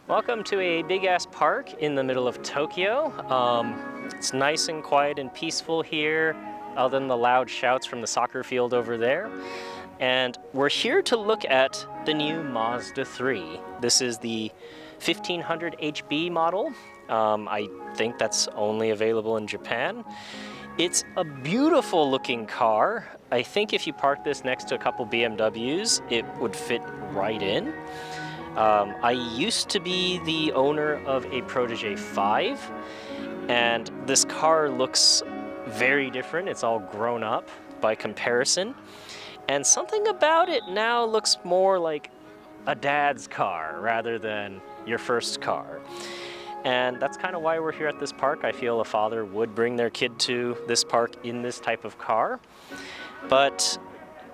Welcome to a big-ass park in the middle of Tokyo. It's nice and quiet and peaceful here, other than the loud shouts from the soccer field over there. And we're here to look at the new Mazda 3. This is the 1500 HB model. I think that's only available in Japan. It's a beautiful looking car. I think if you park this next to a couple BMWs, it would fit right in. I used to be the owner of a Protege 5, and this car looks very different. It's all grown up by comparison, and something about it now looks more like a dad's car rather than your first car. And that's kind of why we're here at this park. I feel a father would bring their kid to this park in this type of car. But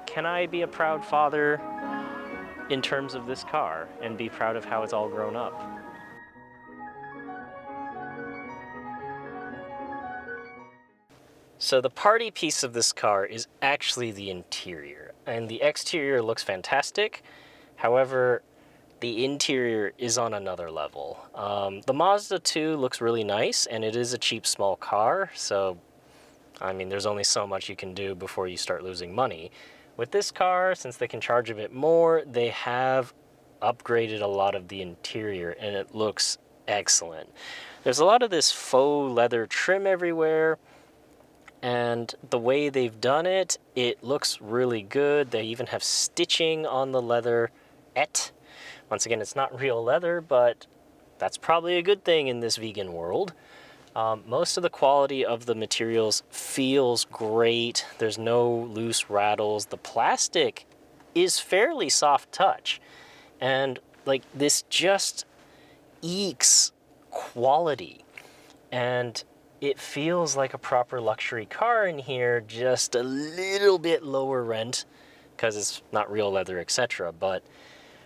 can I be a proud father in terms of this car and be proud of how it's all grown up? So the party piece of this car is actually the interior, and the exterior looks fantastic. However, the interior is on another level. The Mazda 2 looks really nice, and it is a cheap small car, so I mean there's only so much you can do before you start losing money. With this car, since they can charge a bit more, they have upgraded a lot of the interior, and it looks excellent. There's a lot of this faux leather trim everywhere, and the way they've done it, it looks really good. They even have stitching on the leatherette. Once again, it's not real leather, but that's probably a good thing in this vegan world. Most of the quality of the materials feels great. There's no loose rattles. The plastic is fairly soft touch. And like this just ekes quality. And it feels like a proper luxury car in here, just a little bit lower rent because it's not real leather, etc. But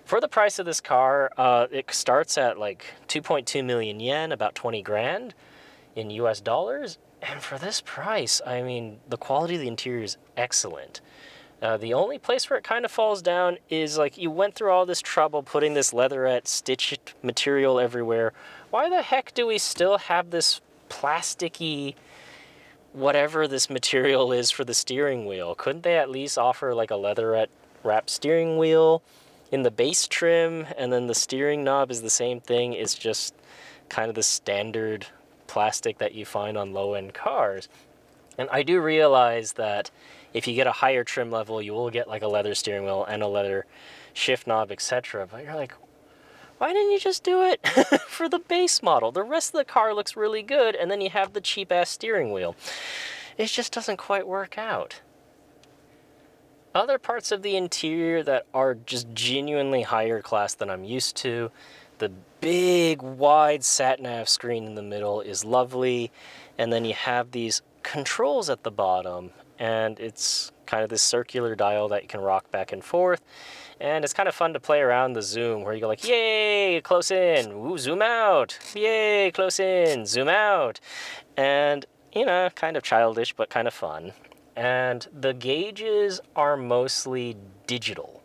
for the price of this car, it starts at like 2.2 million yen, about 20 grand in US dollars. And for this price, I mean, the quality of the interior is excellent. The only place where it kind of falls down is like you went through all this trouble putting this leatherette stitched material everywhere. Why the heck do we still have this plasticky whatever this material is for the steering wheel? Couldn't they at least offer like a leatherette wrapped steering wheel in the base trim, and then the steering knob is the same thing? It's just kind of the standard plastic that you find on low-end cars. And I do realize that if you get a higher trim level, you will get like a leather steering wheel and a leather shift knob, etc. But you're like, why didn't you just do it for the base model? The rest of the car looks really good, and then you have the cheap-ass steering wheel. It just doesn't quite work out. Other parts of the interior that are just genuinely higher class than I'm used to. The big, wide sat-nav screen in the middle is lovely, and then you have these controls at the bottom, and it's kind of this circular dial that you can rock back and forth. And it's kind of fun to play around the zoom, where you go like, yay, close in, ooh, zoom out, yay, close in, zoom out. And, you know, kind of childish, but kind of fun. And the gauges are mostly digital.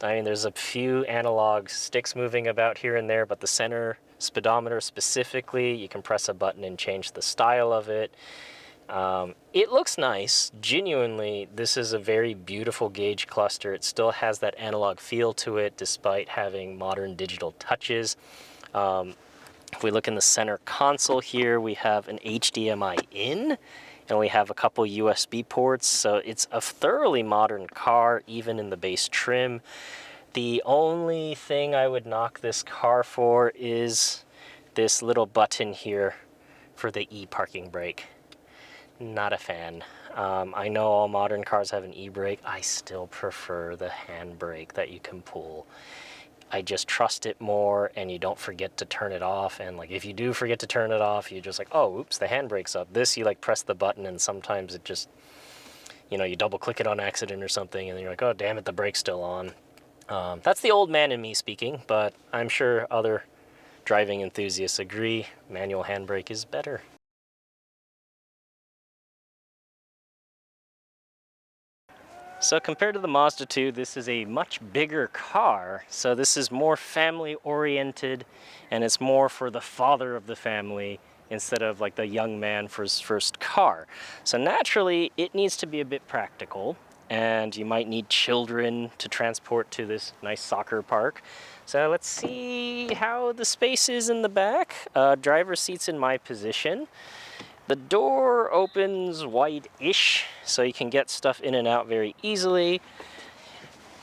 I mean, there's a few analog sticks moving about here and there, but the center speedometer specifically, you can press a button and change the style of it. It looks nice. Genuinely, this is a very beautiful gauge cluster. It still has that analog feel to it, despite having modern digital touches. If we look in the center console here, we have an HDMI in, and we have a couple USB ports, so it's a thoroughly modern car, even in the base trim. The only thing I would knock this car for is this little button here for the e-parking brake. Not a fan. I know all modern cars have an e-brake. I still prefer the handbrake that you can pull. I just trust it more, and you don't forget to turn it off. And like if you do forget to turn it off, you're just like, oh, oops, the handbrake's up. This, you like press the button, and sometimes it just, you know, you double click it on accident or something, and then you're like, oh, damn it, the brake's still on. That's the old man in me speaking, but I'm sure other driving enthusiasts agree. Manual handbrake is better. So compared to the Mazda 2, this is a much bigger car. So this is more family oriented, and it's more for the father of the family instead of like the young man for his first car. So naturally, it needs to be a bit practical, and you might need children to transport to this nice soccer park. So let's see how the space is in the back. Driver's seat's in my position. The door opens wide-ish, so you can get stuff in and out very easily.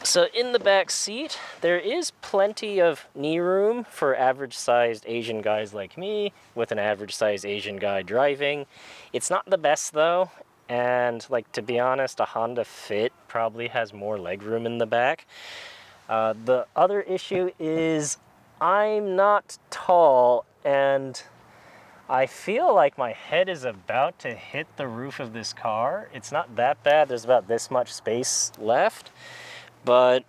So in the back seat, there is plenty of knee room for average-sized Asian guys like me, with an average-sized Asian guy driving. It's not the best though, and like, to be honest, a Honda Fit probably has more legroom in the back. The other issue is I'm not tall, and I feel like my head is about to hit the roof of this car. It's not that bad, there's about this much space left, but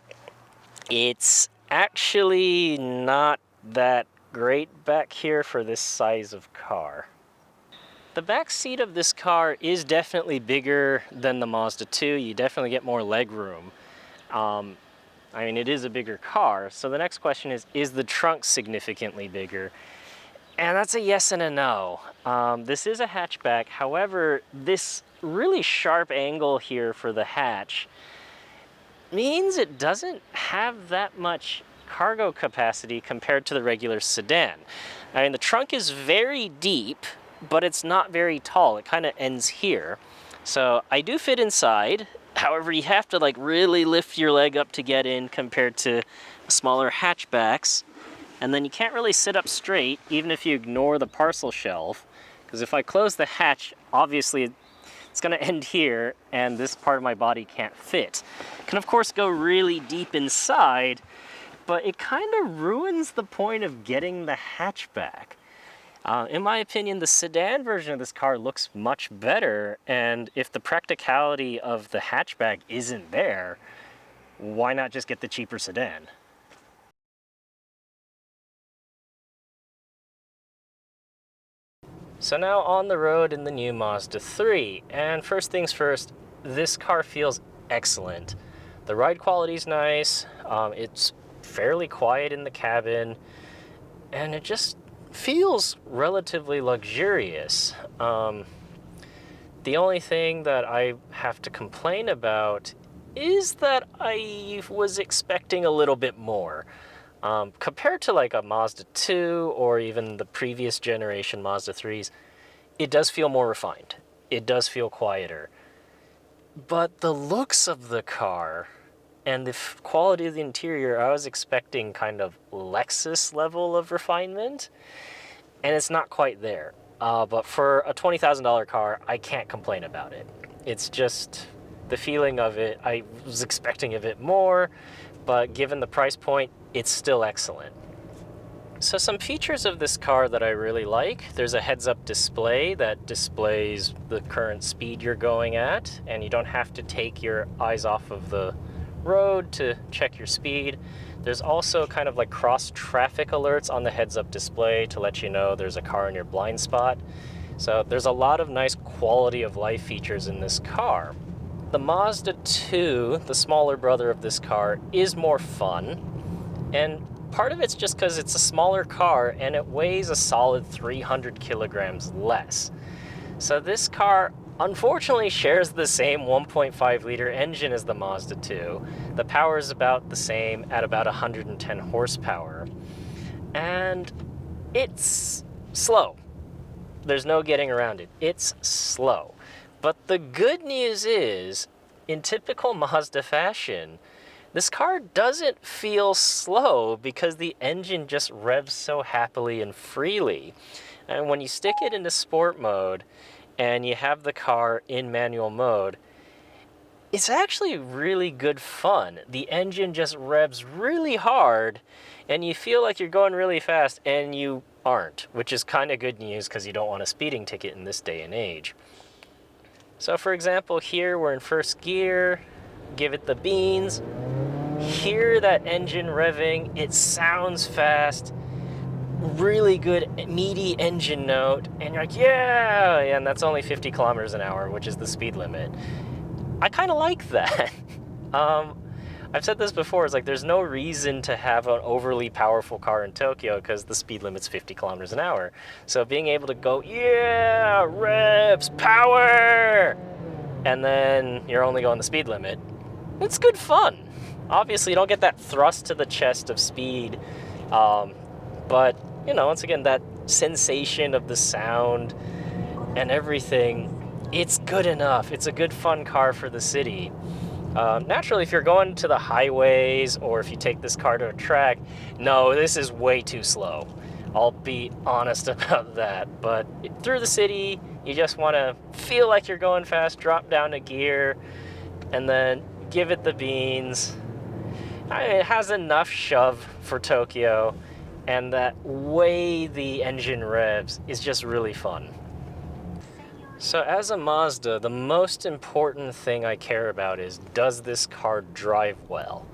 it's actually not that great back here for this size of car. The back seat of this car is definitely bigger than the Mazda 2. You definitely get more leg room. I mean, it is a bigger car, so the next question is the trunk significantly bigger? And that's a yes and a no. This is a hatchback, however, this really sharp angle here for the hatch means it doesn't have that much cargo capacity compared to the regular sedan. I mean, the trunk is very deep, but it's not very tall. It kind of ends here. So I do fit inside. However, you have to like really lift your leg up to get in compared to smaller hatchbacks. And then you can't really sit up straight, even if you ignore the parcel shelf, because if I close the hatch, obviously it's going to end here, and this part of my body can't fit. It can, of course, go really deep inside, but it kind of ruins the point of getting the hatchback. In my opinion, the sedan version of this car looks much better, and if the practicality of the hatchback isn't there, why not just get the cheaper sedan? So now on the road in the new Mazda 3, and first things first, this car feels excellent. The ride quality is nice, it's fairly quiet in the cabin, and it just feels relatively luxurious. The only thing that I have to complain about is that I was expecting a little bit more. Compared to like a Mazda 2 or even the previous generation Mazda 3s, it does feel more refined. It does feel quieter. But the looks of the car and the quality of the interior, I was expecting kind of Lexus level of refinement, and it's not quite there. But for a $20,000 car, I can't complain about it. It's just the feeling of it. I was expecting a bit more, but given the price point, it's still excellent. So some features of this car that I really like: there's a heads-up display that displays the current speed you're going at, and you don't have to take your eyes off of the road to check your speed. There's also kind of like cross-traffic alerts on the heads-up display to let you know there's a car in your blind spot. So there's a lot of nice quality of life features in this car. The Mazda 2, the smaller brother of this car, is more fun, and part of it's just because it's a smaller car and it weighs a solid 300 kilograms less. So this car unfortunately shares the same 1.5 liter engine as the Mazda 2. The power is about the same at about 110 horsepower, and it's slow. There's no getting around it. It's slow. But the good news is, in typical Mazda fashion, this car doesn't feel slow because the engine just revs so happily and freely. And when you stick it into sport mode and you have the car in manual mode, it's actually really good fun. The engine just revs really hard and you feel like you're going really fast, and you aren't, which is kind of good news because you don't want a speeding ticket in this day and age. So for example, here we're in first gear, give it the beans, hear that engine revving, it sounds fast, really good meaty engine note, and you're like, yeah, and that's only 50 kilometers an hour, which is the speed limit. I kind of like that. Um, I've said this before, it's like there's no reason to have an overly powerful car in Tokyo because the speed limit's 50 kilometers an hour. So being able to go, yeah, revs, power, and then you're only going the speed limit, it's good fun. Obviously, you don't get that thrust to the chest of speed, but, you know, once again, that sensation of the sound and everything, it's good enough. It's a good, fun car for the city. Naturally, if you're going to the highways or if you take this car to a track, no, this is way too slow. I'll be honest about that. But through the city, you just want to feel like you're going fast, drop down a gear, and then give it the beans. It has enough shove for Tokyo, and that way the engine revs is just really fun. So as a Mazda, the most important thing I care about is, does this car drive well?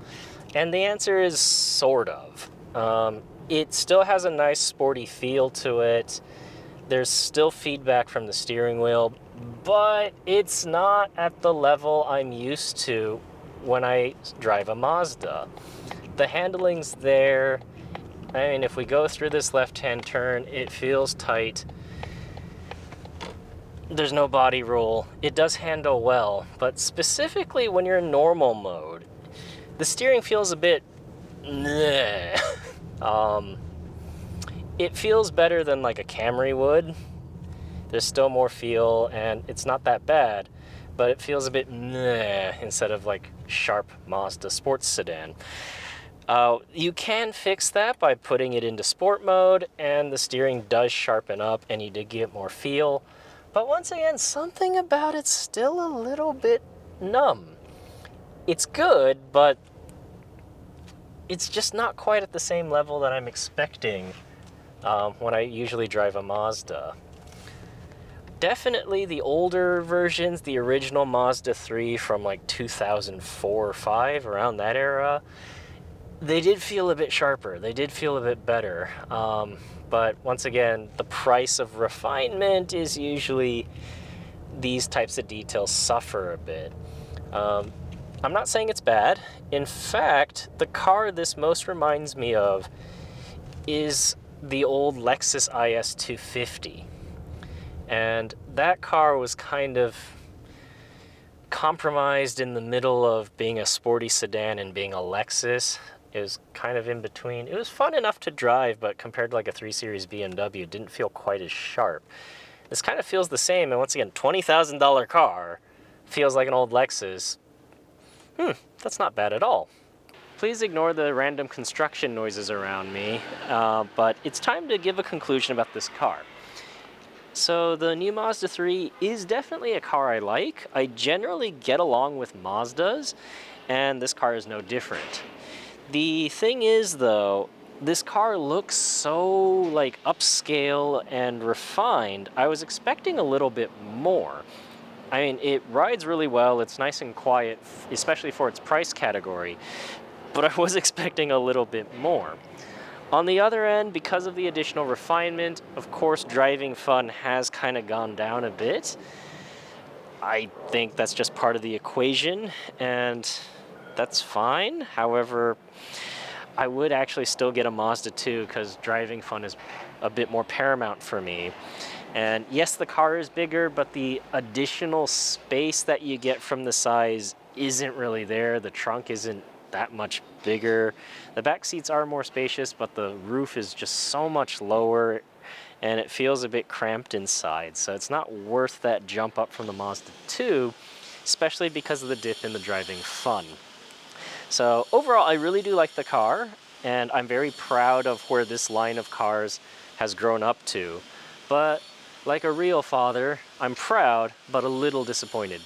And the answer is sort of. It still has a nice sporty feel to it. There's still feedback from the steering wheel, but it's not at the level I'm used to when I drive a Mazda. The handling's there. I mean, if we go through this left-hand turn, it feels tight. There's no body roll. It does handle well, but specifically when you're in normal mode, the steering feels a bit it feels better than like a Camry would. There's still more feel, and it's not that bad, but it feels a bit instead of like sharp Mazda sports sedan. You can fix that by putting it into sport mode, and the steering does sharpen up, and you do get more feel. But once again, something about it's still a little bit numb. It's good, but it's just not quite at the same level that I'm expecting when I usually drive a Mazda. Definitely the older versions, the original Mazda 3 from like 2004 or 5, around that era, they did feel a bit sharper. They did feel a bit better. But once again, the price of refinement is usually these types of details suffer a bit. I'm not saying it's bad. In fact, the car this most reminds me of is the old Lexus IS 250. And that car was kind of compromised in the middle of being a sporty sedan and being a Lexus. It was kind of in between. It was fun enough to drive, but compared to like a 3 Series BMW, it didn't feel quite as sharp. This kind of feels the same, and once again, $20,000 car feels like an old Lexus. That's not bad at all. Please ignore the random construction noises around me, but it's time to give a conclusion about this car. So the new Mazda 3 is definitely a car I like. I generally get along with Mazdas, and this car is no different. The thing is, though, this car looks so like upscale and refined. I was expecting a little bit more. I mean, it rides really well. It's nice and quiet, especially for its price category. But I was expecting a little bit more. On the other end, because of the additional refinement, of course, driving fun has kind of gone down a bit. I think that's just part of the equation, and that's fine. However, I would actually still get a Mazda 2 because driving fun is a bit more paramount for me. And yes, the car is bigger, but the additional space that you get from the size isn't really there. The trunk isn't that much bigger. The back seats are more spacious, but the roof is just so much lower, and it feels a bit cramped inside. So it's not worth that jump up from the Mazda 2, especially because of the dip in the driving fun. So overall, I really do like the car, and I'm very proud of where this line of cars has grown up to. But like a real father, I'm proud, but a little disappointed.